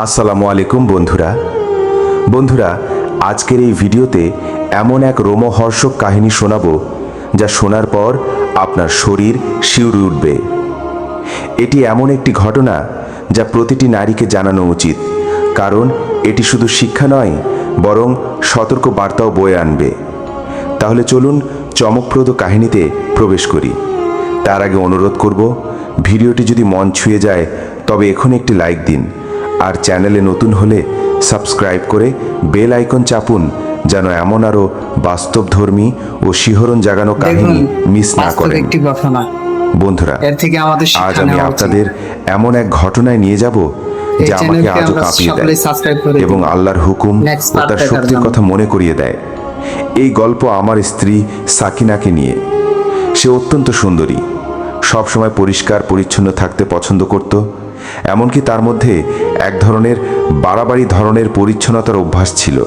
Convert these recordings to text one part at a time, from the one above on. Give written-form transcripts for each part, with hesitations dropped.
আসসালামু আলাইকুম বন্ধুরা আজকের এই ভিডিওতে এমন এক রোমহর্ষক কাহিনী শোনাবো যা শোনার পর আপনার শরীর শিউরে উঠবে। এটি এমন একটি ঘটনা যা প্রতিটি নারীকে জানানো উচিত, কারণ এটি শুধু শিক্ষা নয় বরং সতর্ক বার্তাও বয়ে আনবে। তাহলে চলুন চমকপ্রদ কাহিনীতে প্রবেশ করি। তার আগে অনুরোধ করব, ভিডিওটি যদি মন ছুঁয়ে যায় তবে এখনই একটি লাইক দিন, আর চ্যানেলে নতুন হলে সাবস্ক্রাইব করে বেল আইকন চাপুন, যেন এমন আরো বাস্তবধর্মী ও শিহরণ জাগানো কাহিনী মিস না করেন। বন্ধুরা, আজ আমি আপনাদের এমন এক ঘটনায় নিয়ে যাব যা আমাকে আজও কাঁপিয়ে দেয় এবং আল্লাহর হুকুম ও তার শক্তির কথা মনে করিয়ে দেয়। এই গল্প আমার স্ত্রী সাকিনাকে নিয়ে। সে অত্যন্ত সুন্দরী, সবসময় পরিষ্কার পরিচ্ছন্ন থাকতে পছন্দ করত। এমনকি তার মধ্যে এক ধরনের বাড়াবাড়ি ধরনের পরিচ্ছন্নতার অভ্যাস ছিল।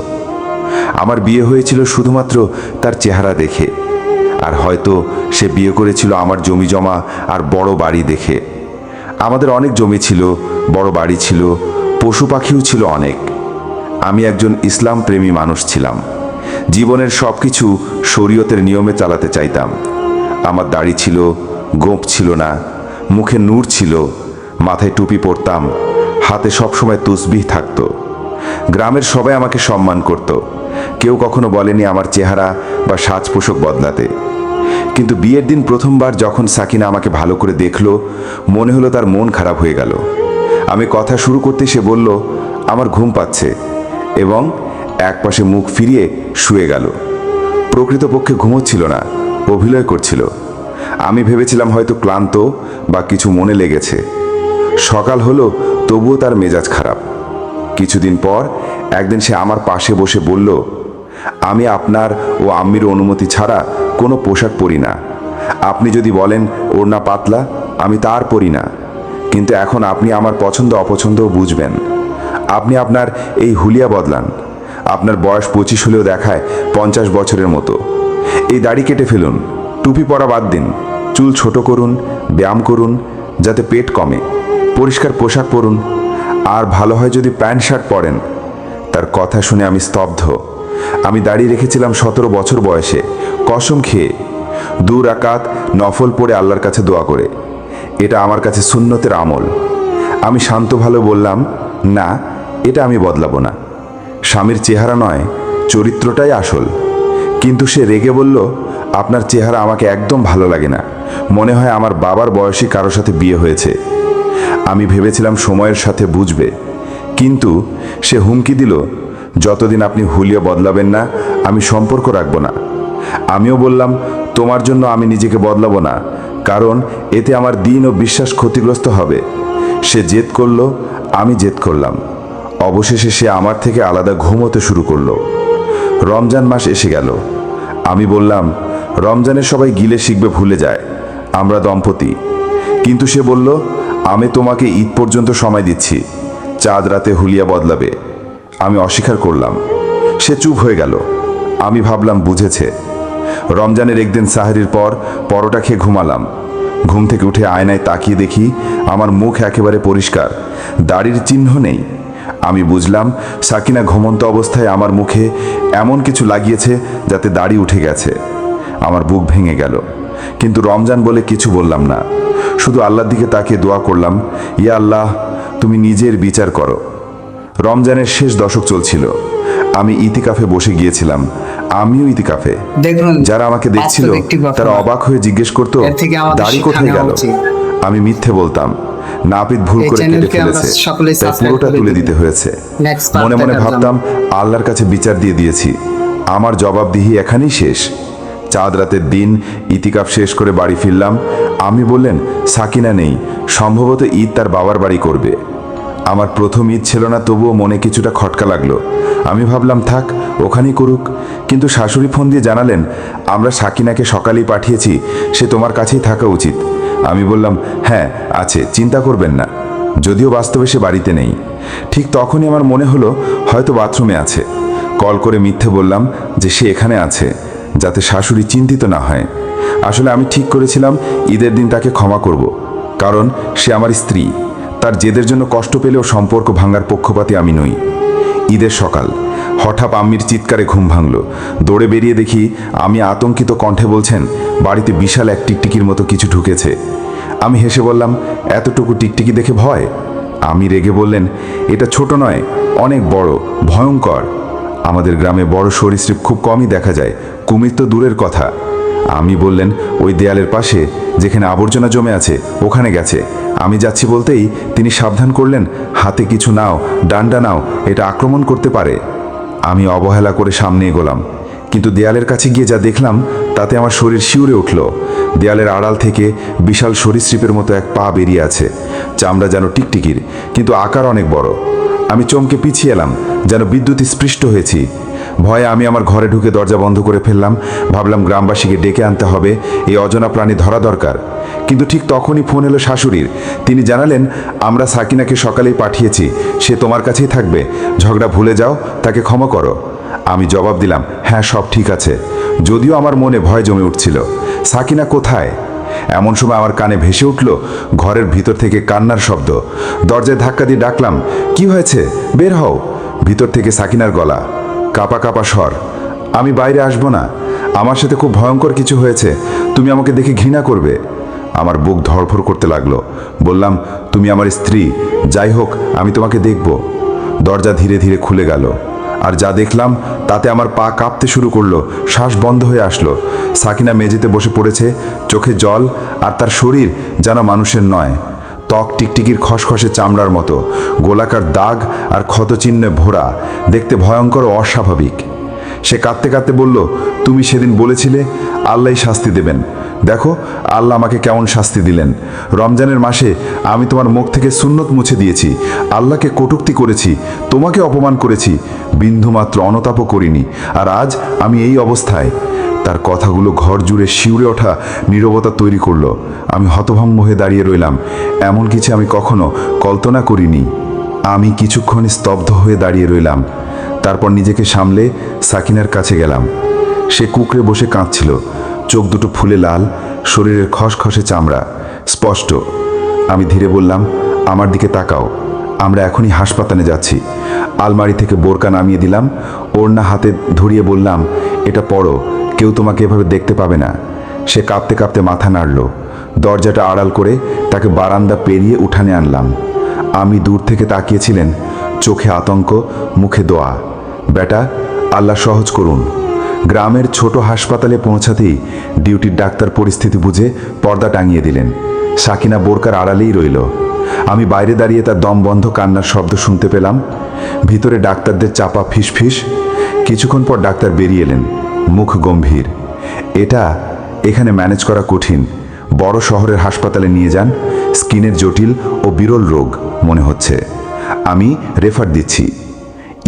আমার বিয়ে হয়েছিল শুধুমাত্র তার চেহারা দেখে, আর হয়তো সে বিয়ে করেছিল আমার জমি জমা আর বড় বাড়ি দেখে। আমাদের অনেক জমি ছিল, বড় বাড়ি ছিল, পশু পাখিও ছিল অনেক। আমি একজন ইসলাম প্রেমী মানুষ ছিলাম। জীবনের সব কিছু শরীয়তের নিয়মে চালাতে চাইতাম। আমার দাড়ি ছিল, গোঁফ ছিল না, মুখে নূর ছিল, মাথায় টুপি পরতাম, হাতে সবসময় তসবিহ থাকতো। গ্রামের সবাই আমাকে সম্মান করত। কেউ কখনো বলেনি আমার চেহারা বা সাজ পোশাক বদলাতে। কিন্তু বিয়ের দিন প্রথমবার যখন সাকিনা আমাকে ভালো করে দেখলো, মনে হলো তার মন খারাপ হয়ে গেল। আমি কথা শুরু করতে সে বলল, আমার ঘুম পাচ্ছে, এবং একপাশে মুখ ফিরিয়ে শুয়ে গেল। প্রকৃতপক্ষে ঘুমোচ্ছিল না, অভিনয় করছিল। আমি ভেবেছিলাম হয়তো ক্লান্ত বা কিছু মনে লেগেছে। সকাল হলো, তবুও তার মেজাজ খারাপ। কিছুদিন পর একদিন সে আমার পাশে বসে বলল, আমি আপনার ও আম্মির অনুমতি ছাড়া কোনো পোশাক পরি না। আপনি যদি বলেন ওড়না পাতলা, আমি তার পরি না। কিন্তু এখন আপনি আমার পছন্দ অপছন্দও বুঝবেন। আপনি আপনার এই হুলিয়া বদলান। আপনার বয়স 25 হলেও দেখায় 50 বছরের মতো। এই দাড়ি কেটে ফেলুন, টুপি পরা বাদ দিন, চুল ছোট করুন, ব্যায়াম করুন যাতে পেট কমে, পরিষ্কার পোশাক পরুন, আর ভালো হয় যদি প্যান্ট শার্ট পরেন। তার কথা শুনে আমি স্তব্ধ। আমি দাঁড়িয়ে রেখেছিলাম 17 বছর বয়সে, কসম খেয়ে 2 রাকাত নফল পড়ে আল্লাহর কাছে দোয়া করে। এটা আমার কাছে সুন্নতের আমল। আমি শান্ত ভালো বললাম, না, এটা আমি বদলাবো না। স্বামীর চেহারা নয়, চরিত্রটাই আসল। কিন্তু সে রেগে বলল, আপনার চেহারা আমাকে একদম ভালো লাগে না। মনে হয় আমার বাবার বয়সী কারোর সাথে বিয়ে হয়েছে। আমি ভেবেছিলাম সময়ের সাথে বুঝবে, কিন্তু সে হুমকি দিল, যতদিন আপনি হুলিয়া বদলাবেন না আমি সম্পর্ক রাখবো না। আমিও বললাম, তোমার জন্য আমি নিজেকে বদলাবো না, কারণ এতে আমার দিন ও বিশ্বাস ক্ষতিগ্রস্ত হবে। সে জেদ করলো, আমি জেদ করলাম। অবশেষে সে আমার থেকে আলাদা ঘুমোতে শুরু করলো। রমজান মাস এসে গেল। আমি বললাম, রমজানে সবাই গিলে শিখবে ভুলে যায়, আমরা দম্পতি। কিন্তু সে বলল, আমি তোমাকে ঈদ পর্যন্ত সময় দিচ্ছি, চাঁদ রাতে হুলিয়া বদলাবে। আমি অস্বীকার করলাম। সে চুপ হয়ে গেল। আমি ভাবলাম বুঝেছে। রমজানের একদিন সাহরির পর পরোটা খেয়ে ঘুমালাম। ঘুম থেকে উঠে আয়নায় তাকিয়ে দেখি আমার মুখ একেবারে পরিষ্কার, দাড়ির চিহ্ন নেই। আমি বুঝলাম সাকিনা ঘুমন্ত অবস্থায় আমার মুখে এমন কিছু লাগিয়েছে যাতে দাড়ি উঠে গেছে। আমার বুক ভেঙে গেল, কিন্তু রমজান বলে কিছু বললাম না। শুধু আল্লাহর দিকে তাকিয়ে দোয়া করলাম, ইয়া আল্লাহ, তুমি নিজের বিচার করো। রমজানের শেষ দশক চলছিল। আমি ইতিকাফে বসে গিয়েছিলাম। আমিও ইতিকাফে। যারা আমাকে দেখছিল তারা অবাক হয়ে জিজ্ঞেস করতো, দাড়ি কোথায় গেল? আমি মিথ্যে বলতাম, নাপিত ভুল করে কেটে ফেলেছে, তাই পুরোটা তুলে দিতে হয়েছে। মনে মনে ভাবতাম, আল্লাহর কাছে বিচার দিয়ে দিয়েছি, আমার জবাবদিহি এখানেই শেষ। চাঁদ রাতের দিন ইতিকাফ শেষ করে বাড়ি ফিরলাম। আমি বললেন, সাকিনা নেই, সম্ভবত ঈদ তার বাবার বাড়ি করবে। আমার প্রথম ঈদ ছিল না, তবুও মনে কিছুটা খটকা লাগলো। আমি ভাবলাম থাক, ওখানেই করুক। কিন্তু শাশুড়ি ফোন দিয়ে জানালেন, আমরা সাকিনাকে সকালেই পাঠিয়েছি, সে তোমার কাছেই থাকা উচিত। আমি বললাম, হ্যাঁ আছে, চিন্তা করবেন না। যদিও বাস্তবে সে বাড়িতে নেই। ঠিক তখনই আমার মনে হলো হয়তো বাথরুমে আছে। কল করে মিথ্যে বললাম যে সে এখানে আছে, যাতে শাশুড়ি চিন্তিত না হয়। আসলে আমি ঠিক করেছিলাম ঈদের দিন তাকে ক্ষমা করব, কারণ সে আমার স্ত্রী। তার জেদের জন্য কষ্ট পেলেও সম্পর্ক ভাঙার পক্ষপাতী আমি নই। ঈদের সকাল, হঠাৎ আম্মির চিৎকারে ঘুম ভাঙল। দৌড়ে বেরিয়ে দেখি আমি আতঙ্কিত কণ্ঠে বলছেন, বাড়িতে বিশাল এক টিকটিকির মতো কিছু ঢুকেছে। আমি হেসে বললাম, এতটুকু টিকটিকি দেখে ভয়? আমি রেগে বললেন, এটা ছোট নয়, অনেক বড়, ভয়ঙ্কর। আমাদের গ্রামে বড় সরীসৃপ খুব কমই দেখা যায়, কুমির তো দূরের কথা। আমি বললেন, ওই দেয়ালের পাশে যেখানে আবর্জনা জমে আছে ওখানে গেছে। আমি যাচ্ছি বলতেই তিনি সাবধান করলেন, হাতে কিছু নাও, ডান্ডা নাও, এটা আক্রমণ করতে পারে। আমি অবহেলা করে সামনে এগোলাম, কিন্তু দেয়ালের কাছে গিয়ে যা দেখলাম তাতে আমার শরীর শিউরে উঠল। দেয়ালের আড়াল থেকে বিশাল সরীসৃপের মতো এক পা বেরিয়ে আছে, চামড়া যেন টিকটিকির, কিন্তু আকার অনেক বড়। আমি চমকে পিছিয়ে এলাম, যেন বিদ্যুৎ স্পৃষ্ট হয়েছি। ভয়ে আমি আমার ঘরে ঢুকে দরজা বন্ধ করে ফেললাম। ভাবলাম গ্রামবাসীকে ডেকে আনতে হবে, এই অজানা প্রাণী ধরা দরকার। কিন্তু ঠিক তখনই ফোন এলো শাশুড়ির। তিনি জানালেন, আমরা সাকিনাকে সকালেই পাঠিয়েছি, সে তোমার কাছেই থাকবে, ঝগড়া ভুলে যাও, তাকে ক্ষমা করো। আমি জবাব দিলাম, হ্যাঁ সব ঠিক আছে, যদিও আমার মনে ভয় জমে উঠছিল। সাকিনা কোথায়? এমন সময় আমার কানে ভেসে উঠল ঘরের ভিতর থেকে কান্নার শব্দ। দরজায় ধাক্কা দিয়ে ডাকলাম, কি হয়েছে, বের হও। ভিতর থেকে সাকিনার গলা, কাপা কাপা স্বর, আমি বাইরে আসবো না, আমার সাথে খুব ভয়ঙ্কর কিছু হয়েছে, তুমি আমাকে দেখে ঘৃণা করবে। আমার বুক ধড়ফড় করতে লাগলো। বললাম, তুমি আমার স্ত্রী, যাই হোক আমি তোমাকে দেখব। দরজা ধীরে ধীরে খুলে গেল, আর যা দেখলাম তাতে আমার পা কাঁপতে শুরু করলো, শ্বাস বন্ধ হয়ে আসলো। সাকিনা মেঝেতে বসে পড়েছে, চোখে জল, আর তার শরীর যেন মানুষের নয়। ত্বক টিকটিকির খসখসে চামড়ার মতো, গোলাকার দাগ আর ক্ষতচিহ্নে ভরা, দেখতে ভয়ঙ্কর ও অস্বাভাবিক। সে কাঁদতে কাঁদতে বলল, তুমি সেদিন বলেছিলে আল্লাহই শাস্তি দেবেন, দেখো আল্লাহ আমাকে কেমন শাস্তি দিলেন। রমজানের মাসে আমি তোমার মুখ থেকে সুন্নত মুছে দিয়েছি, আল্লাহকে কটূক্তি করেছি, তোমাকে অপমান করেছি, বিন্দুমাত্র অনুতাপও করিনি, আর আজ আমি এই অবস্থায়। তার কথাগুলো ঘর জুড়ে শিউরে ওঠা নীরবতা তৈরি করলো। আমি হতভম্ব হয়ে দাঁড়িয়ে রইলাম, এমন কিছু আমি কখনো কল্পনা করিনি। আমি কিছুক্ষণ স্তব্ধ হয়ে দাঁড়িয়ে রইলাম, তারপর নিজেকে সামলে সাকিনার কাছে গেলাম। সে কুকড়ে বসে কাঁদছিল, চোখ দুটো ফুলে লাল, শরীরের খসখসে চামড়া স্পষ্ট। আমি ধীরে বললাম, আমার দিকে তাকাও, আমরা এখনই হাসপাতালে যাচ্ছি। আলমারি থেকে বোরকা নামিয়ে দিলাম, ওড়না হাতে ধরিয়ে বললাম, এটা পড়ো, কেউ তোমাকে এভাবে দেখতে পাবে না। সে কাঁপতে কাঁপতে মাথা নাড়ল। দরজাটা আড়াল করে তাকে বারান্দা পেরিয়ে উঠানে আনলাম। আমি দূর থেকে তাকিয়েছিলেন, চোখে আতঙ্ক, মুখে দোয়া। বেটা, আল্লাহ সহজ করুন। গ্রামের ছোট হাসপাতালে পৌঁছাতেই ডিউটির ডাক্তার পরিস্থিতি বুঝে পর্দা টাঙিয়ে দিলেন। সাকিনা বোরকার আড়ালেই রইল। আমি বাইরে দাঁড়িয়ে তার দম বন্ধ কান্নার শব্দ শুনতে পেলাম, ভিতরে ডাক্তারদের চাপা ফিসফিস। কিছুক্ষণ পর ডাক্তার বেরিয়ে এলেন, মুখ গম্ভীর। এটা এখানে ম্যানেজ করা কঠিন, বড় শহরের হাসপাতালে নিয়ে যান, স্কিনের জটিল ও বিরল রোগ মনে হচ্ছে, আমি রেফার দিচ্ছি।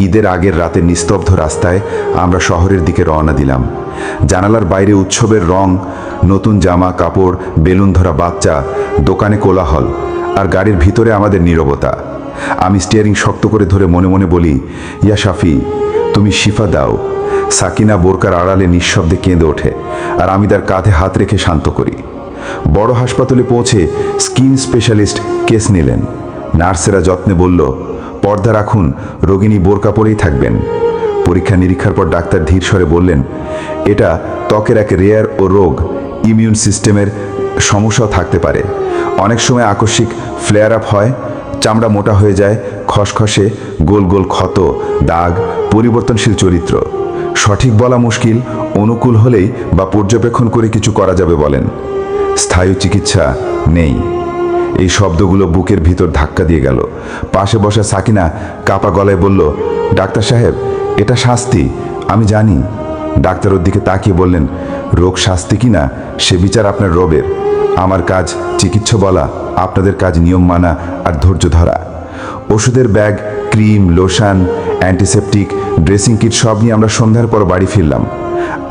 ঈদের আগের রাতে নিস্তব্ধ রাস্তায় আমরা শহরের দিকে রওনা দিলাম। জানালার বাইরে উৎসবের রং, নতুন জামা কাপড়, বেলুন ধরা বাচ্চা, দোকানে কোলাহল, আর গাড়ির ভিতরে আমাদের নীরবতা। আমি স্টিয়ারিং শক্ত করে ধরে মনে মনে বলি, ইয়া শাফি, তুমি শিফা দাও। সাকিনা বোরকার আড়ালে নিঃশব্দে কেঁদে ওঠে, আর আমি তার কাঁধে হাত রেখে শান্ত করি। বড় হাসপাতালে পৌঁছে স্কিন স্পেশালিস্ট কেস নিলেন। নার্সেরা যত্নে বলল, পর্দা রাখুন, রোগিণী বোরকা পরেই থাকবেন। পরীক্ষা নিরীক্ষার পর ডাক্তার ধীর স্বরে বললেন, এটা ত্বকের এক রেয়ার ও রোগ, ইমিউন সিস্টেমের সমস্যাও থাকতে পারে। অনেক সময় আকস্মিক ফ্লেয়ার আপ হয়, চামড়া মোটা হয়ে যায়, খসখসে গোল গোল ক্ষত, দাগ, পরিবর্তনশীল চরিত্র। সঠিক বলা মুশকিল, অনুকূল হলেই বা পর্যবেক্ষণ করে কিছু করা যাবে বলেন। স্থায়ী চিকিৎসা নেই। এই শব্দগুলো বুকের ভিতর ধাক্কা দিয়ে গেল। পাশে বসা সাকিনা কাপা গলায় বলল, ডাক্তার সাহেব, এটা শাস্তি, আমি জানি। ডাক্তার ওর দিকে তাকিয়ে বললেন, রোগ শাস্তি কিনা সে বিচার আপনার রবের। আমার কাজ চিকিৎসা বলা, আপনাদের কাজ নিয়ম মানা আর ধৈর্য ধরা। ওষুধের bag, cream, lotion, antiseptic, dressing kit সব নিয়ে আমরা সন্ধ্যার পর বাড়ি ফিরলাম।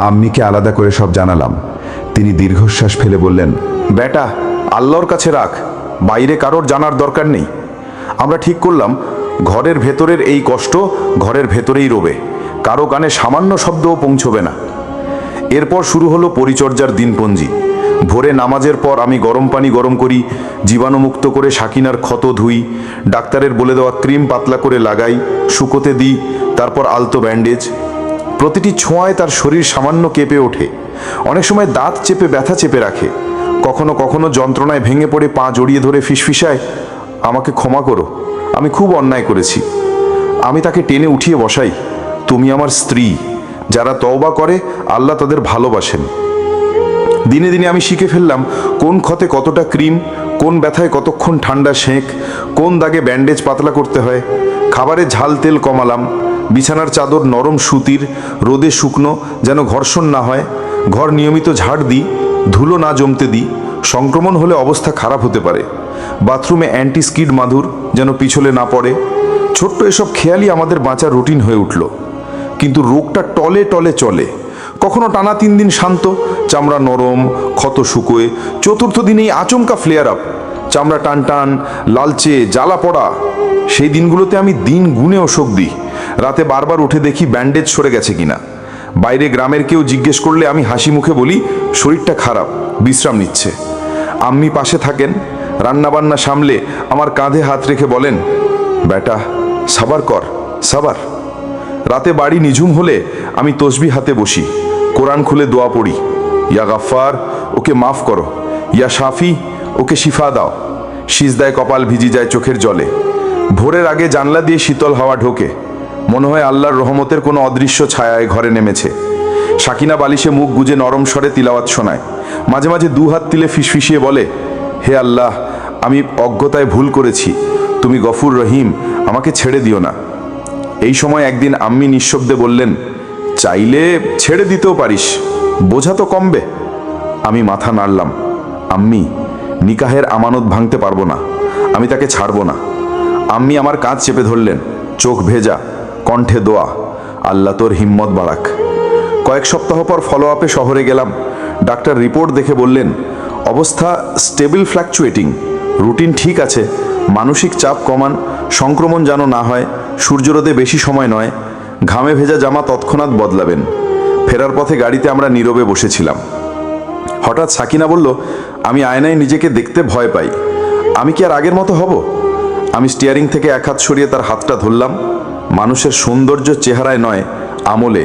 আম্মিকে আলাদা করে সব জানালাম। তিনি দীর্ঘশ্বাস ফেলে বললেন, বেটা, আল্লাহর কাছে রাখ, বাইরে কারোর জানার দরকার নেই। আমরা ঠিক করলাম ঘরের ভেতরের এই কষ্ট ঘরের ভেতরেই রবে, কারো কানে সামান্য শব্দও পৌঁছবে না। এরপর শুরু হলো পরিচর্যার দিনপঞ্জি। ভোরে নামাজের পর আমি গরম পানি গরম করি, জীবাণুমুক্ত করে সাকিনার ক্ষত ধুই, ডাক্তারের বলে দেওয়া ক্রিম পাতলা করে লাগাই, শুকোতে দিই, তারপর আলতো ব্যান্ডেজ। প্রতিটি ছোঁয়ায় তার শরীর সামান্য কেঁপে ওঠে। অনেক সময় দাঁত চেপে ব্যথা চেপে রাখে, কখনো কখনো যন্ত্রণায় ভেঙে পড়ে পা জড়িয়ে ধরে ফিসফিসায়, আমাকে ক্ষমা করো, আমি খুব অন্যায় করেছি। আমি তাকে টেনে উঠিয়ে বসাই, তুমি আমার স্ত্রী, যারা তওবা করে আল্লাহ তাদের ভালোবাসেন। দিনে দিনে আমি শিখে ফেললাম কোন ক্ষতে কতটা ক্রিম, কোন ব্যথায় কতক্ষণ ঠান্ডা সেঁক, কোন দাগে ব্যান্ডেজ পাতলা করতে হয়। খাবারে ঝাল তেল কমালাম, বিছানার চাদর নরম সুতির, রোদে শুকনো যেন ঘর্ষণ না হয়। ঘর নিয়মিত ঝাড় দিই, ধুলো না জমতে দিই, সংক্রমণ হলে অবস্থা খারাপ হতে পারে। বাথরুমে অ্যান্টি স্কিড মাদুর যেন পিছলে না পড়ে। ছোট্ট এসব খেয়ালই আমাদের বাঁচার রুটিন হয়ে উঠল। কিন্তু রোগটা টলে টলে চলে। কখনো টানা 3 দিন শান্ত, চামড়া নরম, ক্ষত শুকোয়। চতুর্থ দিনেই আচমকা ফ্লেয়ার আপ, চামড়া টান টান, লালচে, জ্বালা পড়া। সেই দিনগুলোতে আমি দিন গুণে ওষুধ দিই, রাতে বারবার উঠে দেখি ব্যান্ডেজ সরে গেছে কিনা। বাইরে গ্রামের কেউ জিজ্ঞেস করলে আমি হাসি মুখে বলি শরীরটা খারাপ, বিশ্রাম নিচ্ছে। আম্মি পাশে থাকেন, রান্নাবান্না সামলে আমার কাঁধে হাত রেখে বলেন, বেটা সাবার কর, সাবার। রাতে বাড়ি নিঝুম হলে আমি তসবি হাতে বসি, কোরআন খুলে দোয়া পড়ি, ইয়া গাফফার ওকে মাফ করো, ইয়া শাফি ওকে শিফা দাও। সিজদায় কপাল ভিজি যায় চোখের জলে। ভোরের আগে জানলা দিয়ে শীতল হাওয়া ঢোকে, মনে হয় আল্লাহর রহমতের কোনো অদৃশ্য ছায়ায় ঘরে নেমেছে। সাকিনা বালিশে মুখ গুজে নরম স্বরে তিলাওয়াত শোনায়, মাঝে মাঝে 2 হাত তিলে ফিসফিসিয়ে বলে, হে আল্লাহ, আমি অজ্ঞতায় ভুল করেছি, তুমি গফুর রহিম, আমাকে ছেড়ে দিও না। এই সময় একদিন আম্মি নিঃশব্দে বললেন, চাইলে ছেড়ে দিতেও পারিস, বোঝা তো কমবে। আমি মাথা নাড়লাম, আম্মি, নিকাহের আমানত ভাঙতে পারবো না, আমি তাকে ছাড়বো না। আম্মি আমার কাঁধ চেপে ধরলেন, চোখ ভেজা, কণ্ঠে দোয়া, আল্লাহ তোর হিম্মত বাড়াক। কয়েক সপ্তাহ পর ফলো আপে শহরে গেলাম। ডাক্তার রিপোর্ট দেখে বললেন, অবস্থা স্টেবল ফ্ল্যাকচুয়েটিং, রুটিন ঠিক আছে, মানসিক চাপ কমান, সংক্রমণ যেন না হয়, সূর্যরোদে বেশি সময় নয়, ঘামে ভেজা জামা তৎক্ষণাৎ বদলাবেন। ফেরার পথে গাড়িতে আমরা নীরবে বসেছিলাম। হঠাৎ সাকিনা বলল, আমি আয়নায় নিজেকে দেখতে ভয় পাই, আমি কি আর আগের মতো হব? আমি স্টিয়ারিং থেকে এক হাত সরিয়ে তার হাতটা ধরলাম। মানুষের সৌন্দর্য চেহারায় নয়, আমলে,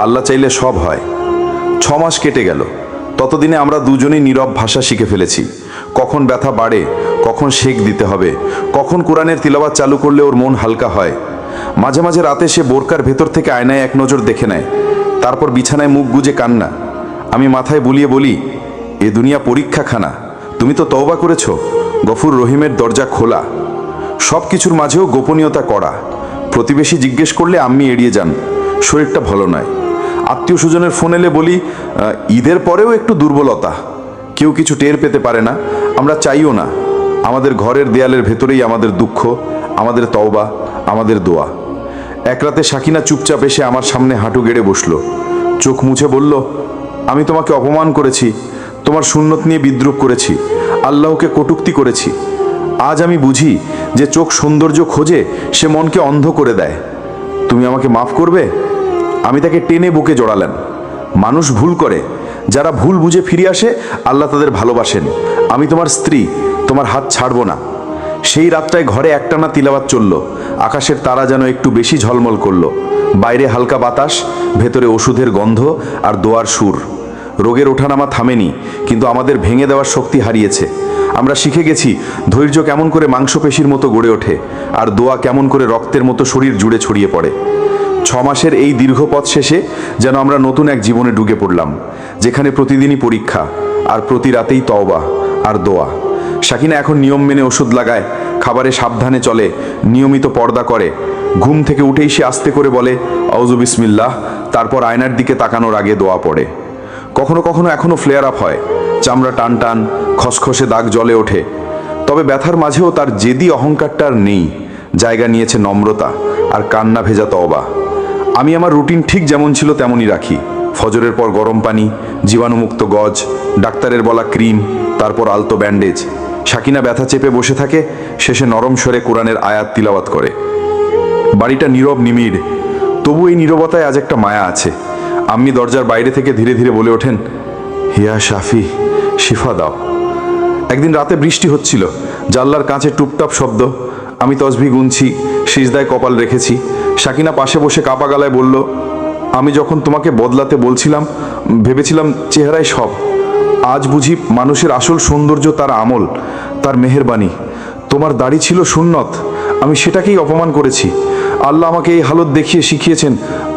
আল্লাহ চাইলে সব হয়। 6 মাস কেটে গেল। ততদিনে আমরা দুজনেই নীরব ভাষা শিখে ফেলেছি। কখন ব্যথা বাড়ে, কখন শেক দিতে হবে, কখন কোরআনের তিলাওয়াত চালু করলে ওর মন হালকা হয়। মাঝে মাঝে রাতে সে বোরকার ভেতর থেকে আয়নায় এক নজর দেখে নেয়, তারপর বিছানায় মুখ গুজে কান্না। আমি মাথায় বুলিয়ে বলি, এ দুনিয়া পরীক্ষাখানা, তুমি তো তওবা করেছো, গফুর রহিমের দরজা খোলা। সব কিছুর মাঝেও গোপনীয়তা করা। প্রতিবেশী জিজ্ঞেস করলে আম্মি এড়িয়ে যান, শরীরটা ভালো নয়। আত্মীয় স্বজনের ফোন এলে বলি, ঈদের পরেও একটু দুর্বলতা। কেউ কিছু টের পেতে পারে না, আমরা চাইও না। আমাদের ঘরের দেয়ালের ভেতরেই আমাদের দুঃখ, আমাদের তওবা, আমাদের দোয়া। এক রাতে সাকিনা চুপচাপ এসে আমার সামনে হাঁটু গেড়ে বসলো, চোখ মুছে বলল, আমি তোমাকে অপমান করেছি, তোমার সুন্নত নিয়ে বিদ্রূপ করেছি, আল্লাহকে কটূক্তি করেছি। আজ আমি বুঝি যে চোখ সৌন্দর্য খোঁজে, সে মনকে অন্ধ করে দেয়। তুমি আমাকে মাফ করবে? আমি তাকে টেনে বুকে জড়ালেন। মানুষ ভুল করে, যারা ভুল বুঝে ফিরে আসে আল্লাহ তাদের ভালোবাসেন। আমি তোমার স্ত্রী, তোমার হাত ছাড়বো না। সেই রাতটায় ঘরে একটানা তিলাওয়াত চলল। আকাশের তারা যেন একটু বেশি ঝলমল করলো। বাইরে হালকা বাতাস, ভেতরে ওষুধের গন্ধ আর দোয়ার সুর। রোগের ওঠানামা থামেনি, কিন্তু আমাদের ভেঙে দেওয়ার শক্তি হারিয়েছে। আমরা শিখে গেছি ধৈর্য কেমন করে মাংসপেশির মতো গড়ে ওঠে, আর দোয়া কেমন করে রক্তের মতো শরীর জুড়ে ছড়িয়ে পড়ে। 6 মাসের এই দীর্ঘ পথ শেষে যেন আমরা নতুন এক জীবনে ঢুকে পড়লাম, যেখানে প্রতিদিনই পরীক্ষা, আর প্রতি রাতেই তওবা আর দোয়া। সাকিনা এখন নিয়ম মেনে ওষুধ লাগায়, খাবারে সাবধানে চলে, নিয়মিত পর্দা করে। ঘুম থেকে উঠেই সে আস্তে করে বলে, আউযু বিসমিল্লাহ, তারপর আয়নার দিকে তাকানোর আগে দোয়া পড়ে। কখনো কখনো এখনো ফ্লেয়ার আপ হয়, চামড়া টান টান, খসখসে দাগ জ্বলে ওঠে। তবে ব্যথার মাঝেও তার জেদি অহংকারটা আর নেই, জায়গা নিয়েছে নম্রতা আর কান্না ভেজা তওবা। আমি আমার রুটিন ঠিক যেমন ছিল তেমনই রাখি। ফজরের পর গরম পানি, জীবাণুমুক্ত গজ, ডাক্তারের বলা ক্রিম, তারপর আলতো ব্যান্ডেজ। সাকিনা ব্যথা চেপে বসে থাকে, শেষে নরম স্বরে কোরআনের আয়াত তিলাওয়াত করে। বাড়িটা নীরব নিমিড়, তবু এই নীরবতায় আজ একটা মায়া আছে। আম্মি দরজার বাইরে থেকে ধীরে ধীরে বলে ওঠেন, হিয়া শাফি, শিফা দাও। একদিন রাতে বৃষ্টি হচ্ছিল, জানলার কাঁচে টুপটাপ শব্দ। আমি তসবিহ গুনছি, সিজদায় কপাল রেখেছি। সাকিনা পাশে বসে কাপা গলায় বলল, আমি যখন তোমাকে বদলাতে বলছিলাম ভেবেছিলাম চেহারায় সব। আজ বুঝি মানুষের আসল সৌন্দর্য তার আমল, তার মেহেরবানি। তোমার দাড়ি ছিল সুন্নত, আমি সেটাকেই অপমান করেছি। আল্লাহ আমাকে এই হালত দেখিয়ে শিখিয়েছেন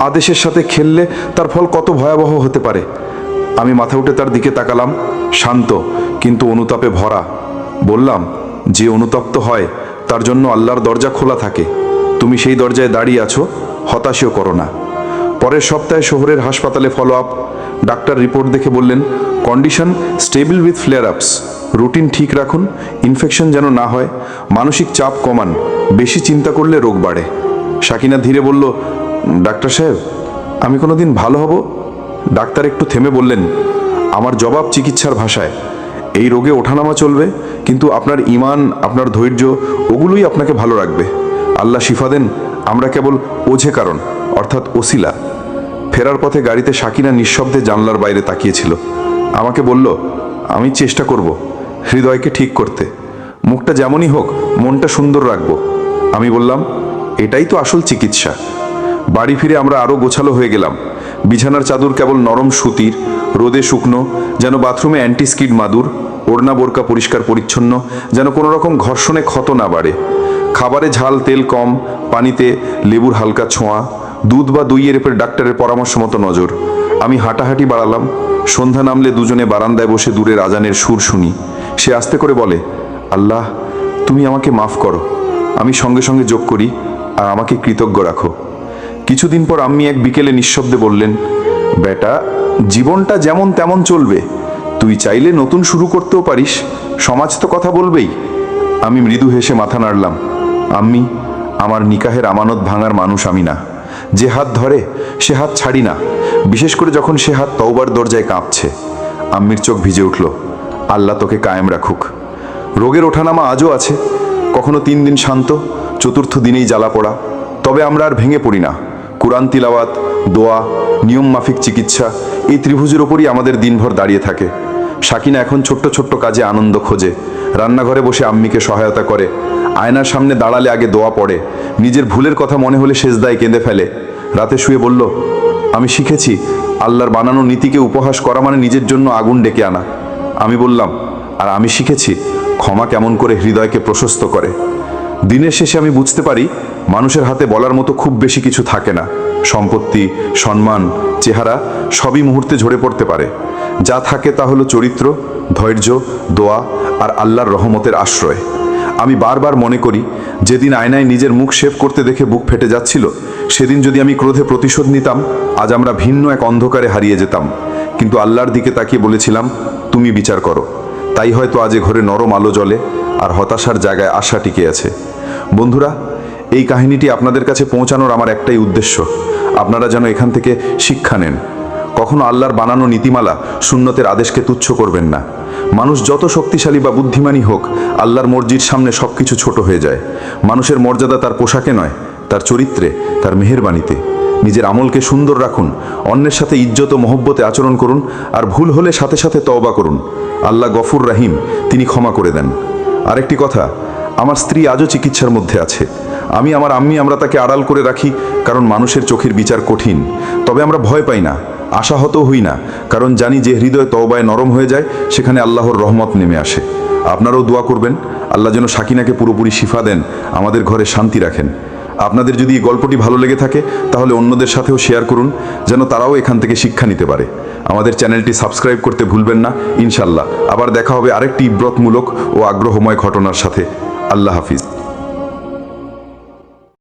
আদেশের সাথে খেললে তার ফল কত ভয়াবহ হতে পারে। আমি মাথা উঠে তার দিকে তাকালাম, শান্ত কিন্তু অনুতাপে ভরা। বললাম, যে অনুতপ্ত হয় তার জন্য আল্লাহর দরজা খোলা থাকে। তুমি সেই দরজায় দাঁড়িয়ে আছো, হতাশও করো না। পরের সপ্তাহে শহরের হাসপাতালে ফলো আপ। ডাক্তার রিপোর্ট দেখে বললেন, কন্ডিশন স্টেবল উইথ ফ্লেয়ার আপস। রুটিন ঠিক রাখুন, ইনফেকশন যেন না হয়। মানসিক চাপ কমান, বেশি চিন্তা করলে রোগ বাড়ে। সাকিনা ধীরে বলল, ডাক্তার সাহেব, আমি কোনোদিন ভালো হব? ডাক্তার একটু থেমে বললেন, আমার জবাব চিকিৎসার ভাষায়। এই রোগে ওঠানামা চলবে, কিন্তু আপনার ঈমান, আপনার ধৈর্য, ওগুলোই আপনাকে ভালো রাখবে। আল্লাহ শিফা দেন, আমরা কেবল ওঝে কারণ, অর্থাৎ ওসিলা। ফেরার পথে গাড়িতে সাকিনা নিঃশব্দে জানলার বাইরে তাকিয়েছিল। আমাকে বলল, আমি চেষ্টা করব হৃদয়কে ঠিক করতে। মুখটা যেমনই হোক, মনটা সুন্দর রাখবো। আমি বললাম, এটাই তো আসল চিকিৎসা। বাড়ি ফিরে আমরা আরও গোছালো হয়ে গেলাম। বিছানার চাদর কেবল নরম সুতির, রোদে শুকনো, যেন বাথরুমে অ্যান্টিস্কিড মাদুর। ওড়না বোরকা পরিষ্কার পরিচ্ছন্ন, যেন কোনো রকম ঘর্ষণে ক্ষত না বাড়ে। খাবারে ঝাল তেল কম, পানিতে লেবুর হালকা ছোঁয়া, দুধ বা দইয়ের উপর ডাক্তারের পরামর্শ মতো নজর। আমি হাঁটাহাঁটি বাড়ালাম। সন্ধ্যা নামলে দুজনে বারান্দায় বসে দূরের আজানের সুর শুনি। সে আস্তে করে বলে, আল্লাহ তুমি আমাকে মাফ করো। আমি সঙ্গে সঙ্গে যোগ করি, আর আমাকে কৃতজ্ঞ রাখো। কিছুদিন পর আম্মি এক বিকেলে নিঃশব্দে বললেন, বেটা, জীবনটা যেমন তেমন চলবে, তুই চাইলে নতুন শুরু করতেও পারিস, সমাজ তো কথা বলবেই। আমি মৃদু হেসে মাথা নাড়লাম। আম্মি, আমার নিকাহের আমানত ভাঙার মানুষ আমি না। যে হাত ধরে সে হাত ছাড়ি না, বিশেষ করে যখন সে হাত তওবার দরজায় কাঁপছে। আম্মির চোখ ভিজে উঠল। আল্লাহ তোকে কায়েম রাখুক। রোগের ওঠানামা আজও আছে, কখনো 3 দিন শান্ত, চতুর্থ দিনেই জ্বালা পড়া। তবে আমরা আর ভেঙে পড়ি না। কুরআন তিলাওয়াত, দোয়া, নিয়ম মাফিক চিকিৎসা, এই ত্রিভুজের ওপরই আমাদের দিনভর দাঁড়িয়ে থাকে। সাকিনা এখন ছোট্ট ছোট্ট কাজে আনন্দ খোঁজে। রান্নাঘরে বসে আম্মিকে সহায়তা করে, আয়নার সামনে দাঁড়ালে আগে দোয়া পড়ে, নিজের ভুলের কথা মনে হলে সেজদায় কেঁদে ফেলে। রাতে শুয়ে বলল, আমি শিখেছি আল্লাহর বানানো নীতিকে উপহাস করা মানে নিজের জন্য আগুন ডেকে আনা। আমি বললাম, আর আমি শিখেছি ক্ষমা কেমন করে হৃদয়কে প্রশস্ত করে। দিনের শেষে আমি বুঝতে পারি, মানুষের হাতে বলার মতো খুব বেশি কিছু থাকে না। সম্পত্তি, সম্মান, চেহারা সবই মুহূর্তে ঝরে পড়তে পারে। যা থাকে তা হলো চরিত্র, ধৈর্য, দোয়া আর আল্লাহর রহমতের আশ্রয়। আমি বারবার মনে করি, যেদিন আয়নায় নিজের মুখ শেভ করতে দেখে বুক ফেটে যাচ্ছিল, সেদিন যদি আমি ক্রোধে প্রতিশোধ নিতাম, আজ আমরা ভিন্ন এক অন্ধকারে হারিয়ে যেতাম। কিন্তু আল্লাহর দিকে তাকিয়ে বলেছিলাম, তুমি বিচার করো। তাই হয়তো আজ ঘরে নরম আলো জ্বলে, আর হতাশার জায়গায় আশা টিকে আছে। বন্ধুরা, এই কাহিনীটি আপনাদের কাছে পৌঁছানোর আমার একটাই উদ্দেশ্য, আপনারা যেন এখান থেকে শিক্ষা নেন। কখনো আল্লাহর বানানো নীতিমালা, সুন্নতের আদেশকে তুচ্ছ করবেন না। মানুষ যত শক্তিশালী বা বুদ্ধিমানই হোক, আল্লাহর মর্জির সামনে সব কিছু ছোট হয়ে যায়। মানুষের মর্যাদা তার পোশাকে নয়, তার চরিত্রে, তার মেহেরবানিতে। নিজের আমলকে সুন্দর রাখুন, অন্যের সাথে ইজ্জত ও মহব্বতে আচরণ করুন, আর ভুল হলে সাথে সাথে তওবা করুন। আল্লাহ গফুর রাহিম, তিনি ক্ষমা করে দেন। আরেকটি কথা, আমার স্ত্রী আজও চিকিৎসার মধ্যে আছে। আমার আম্মি, আমরা তাকে আড়াল করে রাখি, কারণ মানুষের চোখের বিচার কঠিন। তবে আমরা ভয় পাই না, আশাহত হই না, কারণ জানি যে হৃদয় তওবায় নরম হয়ে যায়, সেখানে আল্লাহর রহমত নেমে আসে। আপনারাও দোয়া করবেন, আল্লাহ যেন সাকিনাকে পুরোপুরি শিফা দেন, আমাদের ঘরে শান্তি রাখেন। আপনাদের যদি এই গল্পটি ভালো লেগে থাকে, তাহলে অন্যদের সাথেও শেয়ার করুন, যেন তারাও এখান থেকে শিক্ষা নিতে পারে। আমাদের চ্যানেলটি সাবস্ক্রাইব করতে ভুলবেন না। ইনশাল্লাহ আবার দেখা হবে আরেকটি ইবরতমূলক ও আগ্রহময় ঘটনার সাথে। আল্লাহ হাফিজ।